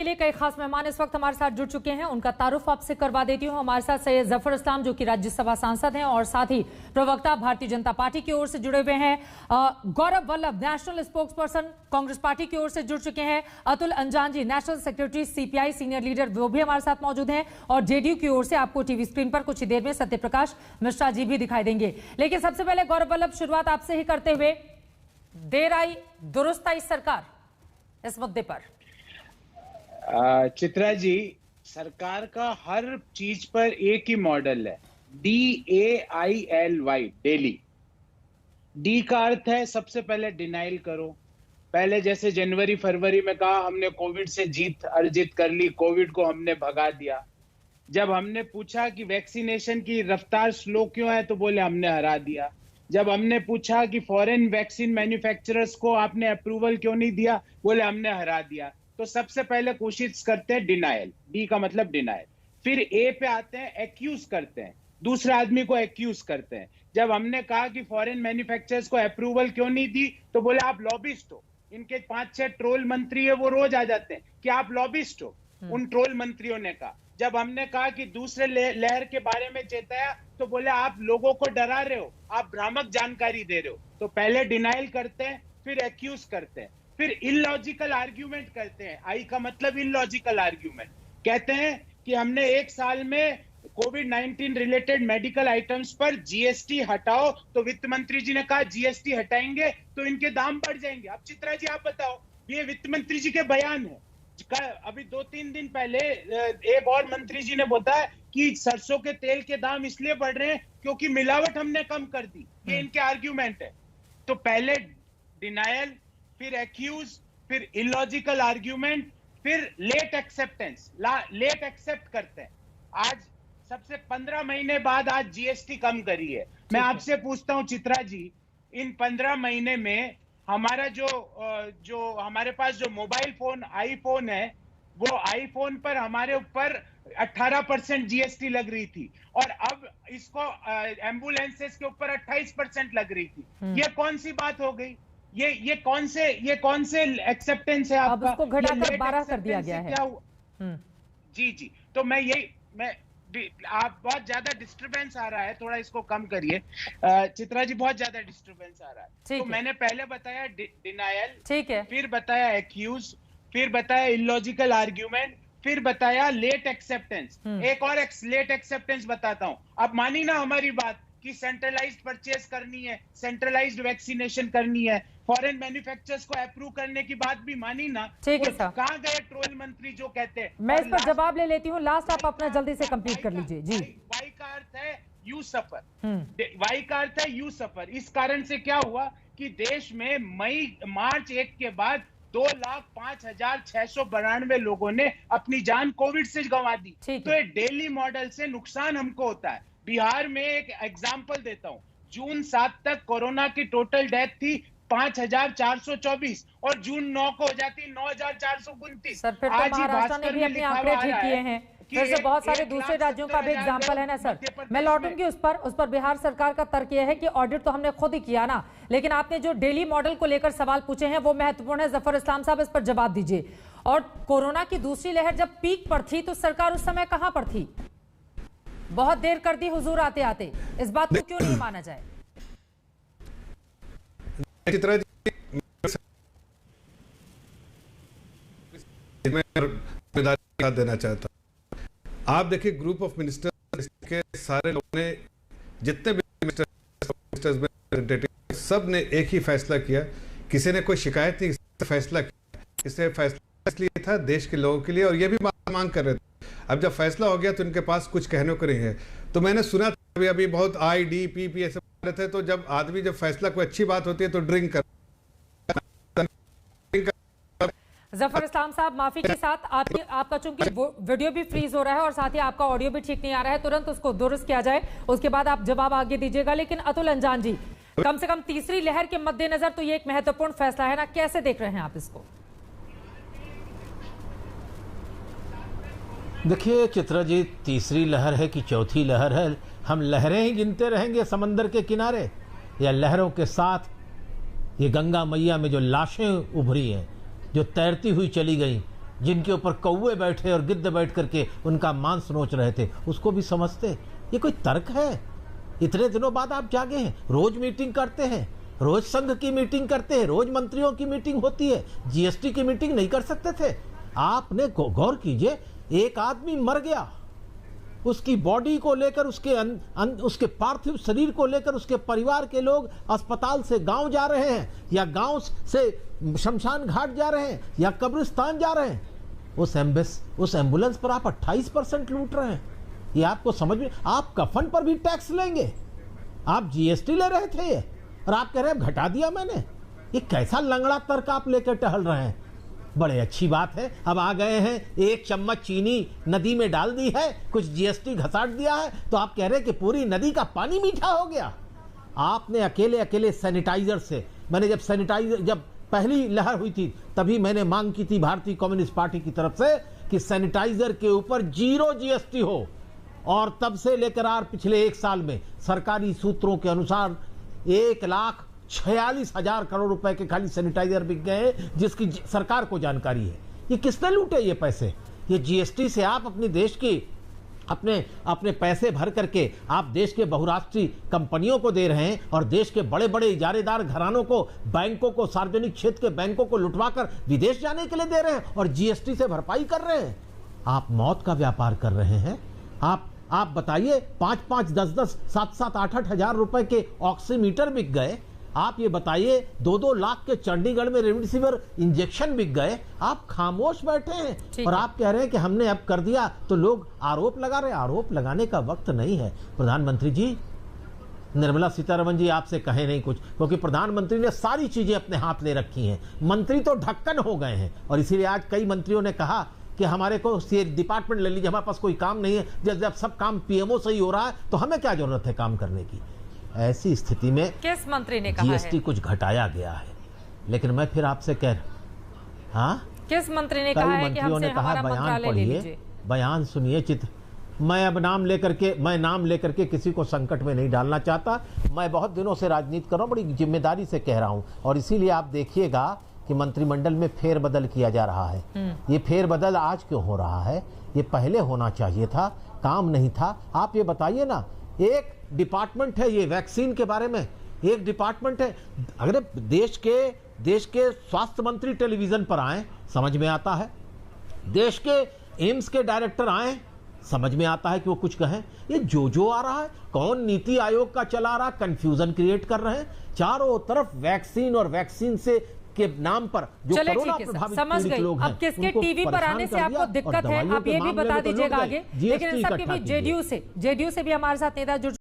के लिए कई खास मेहमान इस वक्त हमारे साथ जुड़ चुके हैं। उनका तारुफ आपसे करवा देती हूं। हमारे साथ सैयद जफर इस्लाम जो कि राज्यसभा सांसद हैं और साथ ही प्रवक्ता भारतीय जनता पार्टी की ओर से जुड़े हुए हैं। Gaurav Vallabh national spokesperson Congress party की ओर से जुड़ चुके हैं। Atul Anjaan ji national secretary CPI senior leader वो भी हमारे साथ मौजूद हैं और जेडीयू की ओर से आपको टीवी स्क्रीन पर कुछ ही देर में सत्यप्रकाश मिश्रा जी भी दिखाई देंगे। लेकिन सबसे पहले गौरव वल्लभ शुरुआत आपसे ही करते हुए, देर आई दुरुस्त आई सरकार, इस मुद्दे पर। चित्रा जी, सरकार का हर चीज पर एक ही मॉडल है, DAILY, डेली। डी का अर्थ है सबसे पहले डिनाइल करो। पहले जैसे जनवरी फरवरी में कहा हमने कोविड से जीत अर्जित कर ली, कोविड को हमने भगा दिया। जब हमने पूछा कि वैक्सीनेशन की रफ्तार स्लो क्यों है तो बोले हमने हरा दिया। जब हमने पूछा कि फॉरेन वैक्सीन मैन्युफैक्चरर्स को आपने अप्रूवल क्यों नहीं दिया, बोले हमने हरा दिया। तो सबसे पहले कोशिश करते हैं डिनायल, डी का मतलब डिनायल। फिर ए पे आते हैं, एक्यूज करते हैं, दूसरे आदमी को एक्यूज करते हैं। जब हमने कहा कि फॉरेन मैन्युफैक्चरर्स को अप्रूवल क्यों नहीं दी तो बोले आप लॉबिस्ट हो। इनके 5-6 ट्रोल मंत्री है, वो रोज आ जाते हैं कि आप लॉबिस्ट हो, उन ट्रोल मंत्रियों ने कहा। जब हमने कहा कि दूसरे लहर के बारे में चेताया तो बोले आप लोगों को डरा रहे हो, आप भ्रामक जानकारी दे रहे हो। तो पहले डिनाइल करते हैं, फिर एक्यूज करते हैं, फिर इलॉजिकल आर्ग्यूमेंट करते हैं। आई का मतलब इलॉजिकल आर्ग्यूमेंट। कहते हैं कि हमने एक साल में कोविड-19 रिलेटेड मेडिकल आइटम्स पर जीएसटी हटाओ, तो वित्त मंत्री जी ने कहा जीएसटी हटाएंगे तो इनके दाम बढ़ जाएंगे। अब चित्रा जी आप बताओ, ये वित्त मंत्री जी के बयान है। अभी 2-3 दिन पहले एक और मंत्री जी ने बताया कि सरसों के तेल के दाम इसलिए बढ़ रहे हैं क्योंकि मिलावट हमने कम कर दी। ये इनके आर्ग्यूमेंट है। तो पहले डिनायल, फिर एक्यूज, फिर इलॉजिकल आर्ग्यूमेंट, फिर लेट एक्सेप्टेंस। लेट एक्सेप्ट करते हैं। आज सबसे 15 महीने बाद आज जीएसटी कम करी है। मैं आपसे पूछता हूं चित्रा जी, इन 15 महीने में हमारा जो हमारे पास जो मोबाइल फोन आईफोन है, वो आईफोन पर हमारे ऊपर 18% जीएसटी लग रही थी और अब इसको एम्बुलेंसेस के ऊपर 28% लग रही थी। ये कौन सी बात हो गई? ये कौन से एक्सेप्टेंस है आपका? अब उसको घटाकर 12 कर दिया गया है। जी, तो मैं आप बहुत ज्यादा डिस्टरबेंस आ रहा है, थोड़ा इसको कम करिए। चित्रा जी बहुत ज्यादा डिस्टरबेंस आ रहा है। तो मैंने पहले बताया डिनायल, ठीक है, फिर बताया एक्यूज, फिर बताया इलॉजिकल आर्ग्यूमेंट, फिर बताया लेट एक्सेप्टेंस। एक और लेट एक्सेप्टेंस बताता हूं। अब मानी ना हमारी बात कि सेंट्रलाइज्ड परचेस करनी है, सेंट्रलाइज्ड वैक्सीनेशन करनी है, फॉरेन मैन्युफैक्चरर्स को अप्रूव करने की बात भी मानी ना। ठीक है सर, कहां गए ट्रोल मंत्री जो कहते हैं? मैं इस पर जवाब ले लेती हूँ। लास्ट आप अपना जल्दी से कंप्लीट कर लीजिए जी। वाई का अर्थ है यू सफर। वाई का अर्थ है यू सफर। इस कारण से क्या हुआ कि देश में मार्च 1 के बाद 2,05,692 लोगों ने अपनी जान कोविड से गंवा दी। तो ये डेली मॉडल से नुकसान हमको होता है। बिहार में एक एग्जांपल देता हूं, जून 7 तक कोरोना की टोटल डेथ थी 5,424 और जून 9 को हो जाती 9,429। सर फिर तो महाराष्ट्र ने भी अपने आंकड़े ठीक किए हैं। फिर से बहुत सारे दूसरे राज्यों का भी एग्जाम्पल है ना सर। मैं लौटूंगी उस पर बिहार सरकार का तर्क यह है कि ऑडिट तो हमने खुद ही किया ना, लेकिन आपने जो डेली मॉडल को लेकर सवाल पूछे हैं वो महत्वपूर्ण है। जफर इस्लाम साहब इस पर जवाब दीजिए। और कोरोना की दूसरी लहर जब पीक पर थी तो सरकार उस समय कहां पर थी? बहुत देर कर दी हुजूर आते आते, इस बात को क्यों नहीं माना जाए? चित्रा जी, मैं देना चाहता हूं। आप देखिए ग्रुप ऑफ मिनिस्टर्स के सारे लोगों ने, जितने भी मिनिस्टर्स सब ने एक ही फैसला किया। किसी ने कोई शिकायत नहीं, फैसला किया। किसी फैसला इसलिए था देश के लोगों के लिए, और ये भी मांग कर रहे थे। अब जब फैसला हो गया तो इनके पास कुछ कहने को नहीं है। तो मैंने सुना था अभी बहुत IDPP ऐसे बोल रहे थे। तो जब आदमी जब फैसला कोई अच्छी बात होती है तो ड्रिंक कर। जफर इस्लाम साहब माफी के साथ आपका चूंकि वीडियो भी फ्रीज हो रहा है और साथ ही आपका ऑडियो भी ठीक नहीं आ रहा है, तुरंत उसको दुरुस्त किया जाए, उसके बाद आप जवाब आगे दीजिएगा। लेकिन अतुल अंजान जी, कम से कम तीसरी लहर के मद्देनजर तो ये एक महत्वपूर्ण फैसला है ना, कैसे देख रहे हैं आप इसको? देखिए चित्रा जी, तीसरी लहर है कि चौथी लहर है, हम लहरें ही गिनते रहेंगे समंदर के किनारे, या लहरों के साथ ये गंगा मैया में जो लाशें उभरी हैं, जो तैरती हुई चली गई, जिनके ऊपर कौवे बैठे और गिद्ध बैठ करके उनका मांस नोच रहे थे, उसको भी समझते? ये कोई तर्क है? इतने दिनों बाद आप जागे हैं, रोज मीटिंग करते हैं, रोज संघ की मीटिंग करते हैं, रोज मंत्रियों की मीटिंग होती है, जीएसटी की मीटिंग नहीं कर सकते थे? आपने गौर कीजिए, एक आदमी मर गया, उसकी बॉडी को लेकर, उसके पार्थिव शरीर को लेकर उसके परिवार के लोग अस्पताल से गांव जा रहे हैं, या गांव से शमशान घाट जा रहे हैं, या कब्रिस्तान जा रहे हैं। उस एम्बुलेंस पर आप 28% लूट रहे हैं। ये आपको समझ में? आप कफन पर भी टैक्स लेंगे, आप जीएसटी ले रहे थे ये, और आप कह रहे हैं घटा दिया मैंने। ये कैसा लंगड़ा तर्क आप लेकर टहल रहे हैं? बड़े अच्छी बात है, अब आ गए हैं, 1 चम्मच चीनी नदी में डाल दी है, कुछ जीएसटी घसाट दिया है, तो आप कह रहे हैं कि पूरी नदी का पानी मीठा हो गया। आपने अकेले सैनिटाइजर से, मैंने जब पहली लहर हुई थी तभी मैंने मांग की थी भारतीय कम्युनिस्ट पार्टी की तरफ से कि सैनिटाइजर के ऊपर 0 जीएसटी हो, और तब से लेकर पिछले 1 साल में सरकारी सूत्रों के अनुसार 1,46,000 करोड़ रुपए के खाली सैनिटाइजर बिक गए, जिसकी सरकार को जानकारी है। ये किसने लूटे ये पैसे? ये जीएसटी से आप अपने देश की अपने पैसे भर करके आप देश के बहुराष्ट्रीय कंपनियों को दे रहे हैं, और देश के बड़े बड़े इजारेदार घरानों को, बैंकों को, सार्वजनिक क्षेत्र के बैंकों को लुटवाकर विदेश जाने के लिए दे रहे हैं, और जीएसटी से भरपाई कर रहे हैं। आप मौत का व्यापार कर रहे हैं। आप बताइए, 5-5, 10-10, 7-7, 8-8 हजार रुपए के ऑक्सीमीटर बिक गए। आप ये बताइए, 2-2 लाख के चंडीगढ़ में रेमडेसिविर इंजेक्शन बिक गए। आप खामोश बैठे हैं और आप कह रहे हैं कि हमने अब कर दिया, तो लोग आरोप लगा रहे हैं। आरोप लगाने का वक्त नहीं है। प्रधानमंत्री जी, निर्मला सीतारमण जी आपसे कहे नहीं कुछ, क्योंकि प्रधानमंत्री ने सारी चीजें अपने हाथ ले रखी हैं। मंत्री तो ढक्कन हो गए हैं, और इसीलिए आज कई मंत्रियों ने कहा कि हमारे को डिपार्टमेंट ले लीजिए, हमारे पास कोई काम नहीं है। जब सब काम पीएमओ से ही हो रहा है तो हमें क्या जरूरत है काम करने की? ऐसी स्थिति में किस मंत्री ने कहा जीएसटी कुछ घटाया गया है? लेकिन मैं फिर आपसे कह रहा, हाँ, किस मंत्री ने कहा है कि हमसे हमारा मंत्रालय ले लीजिए? बयान सुनिए चित्र। मैं अब नाम लेकर के किसी को संकट में नहीं डालना चाहता। मैं बहुत दिनों से राजनीति कर रहा हूँ, बड़ी जिम्मेदारी से कह रहा हूँ, और इसीलिए आप देखिएगा कि मंत्रिमंडल में फेरबदल किया जा रहा है। ये फेरबदल आज क्यों हो रहा है? ये पहले होना चाहिए था, काम नहीं था। आप ये बताइए ना, एक डिपार्टमेंट है ये वैक्सीन के बारे में, एक डिपार्टमेंट है। अगर देश के स्वास्थ्य मंत्री टेलीविजन पर आए, समझ में आता है। देश के एम्स के डायरेक्टर आए, समझ में आता है कि वो कुछ कहें। ये जो आ रहा है, कौन नीति आयोग का चला रहा, कंफ्यूजन क्रिएट कर रहे हैं। चारों तरफ वैक्सीन और वैक्सीन से के नाम पर जो कोरोना प्रभावित समझ गई। लोग हैं, अब किसके टीवी पर आने से आपको दिक्कत है, आप ये भी बता दीजिएगा आगे। लेकिन इन सब के बीच जेडीयू से भी हमारे साथ नेता जुड़